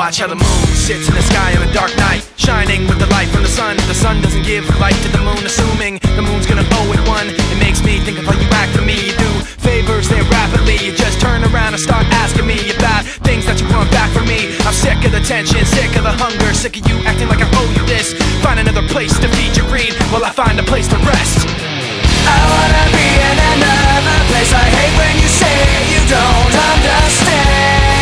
watch how the moon sits in the sky on a dark night, shining with the light from the sun. The sun doesn't give light to the moon, assuming the moon's gonna owe it one. It makes me think of how you act to me. You do favors there rapidly, you just turn around and start asking me about things that you want back from me. I'm sick of the tension, sick of the hunger, sick of you acting like I owe you this. Find another place to feed your greed while I find a place to rest. I wanna be in another place. I hate when you say you don't understand.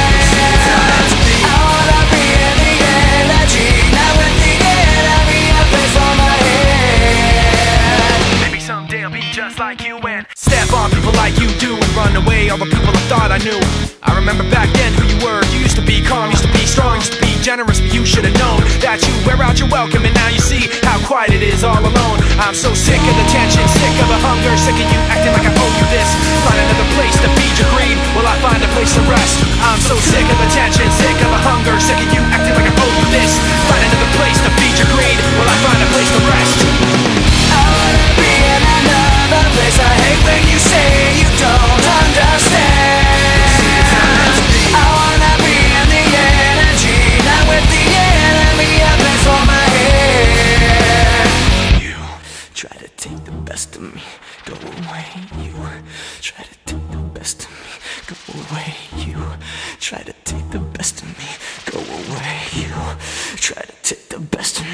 I wanna be in the energy, not with the enemy, a place for my head. Maybe someday I'll be just like you and step on people like you do and run away all the people I thought I knew. I remember back then who you were. You used to be calm, used to be strong, used to be generous, but you should have known that you wear out your welcome, and now you see how quiet it is all alone. I'm so sick of the tension, sick of the hunger, sick of you acting like I owe you this. Find another place to feed your greed while I find a place to rest. I'm so sick of the tension, sick of the hunger, sick of you acting like I owe you this. Find another place to feed your greed while I find a place to rest. I wanna be in another place. I hate when you say you don't understand. I wanna be in the energy, not with the enemy, a place for my head. You try to take the best of me, go away. You try to take the best of me, go away. You try to take the best of me, go away. You try to take the best of me.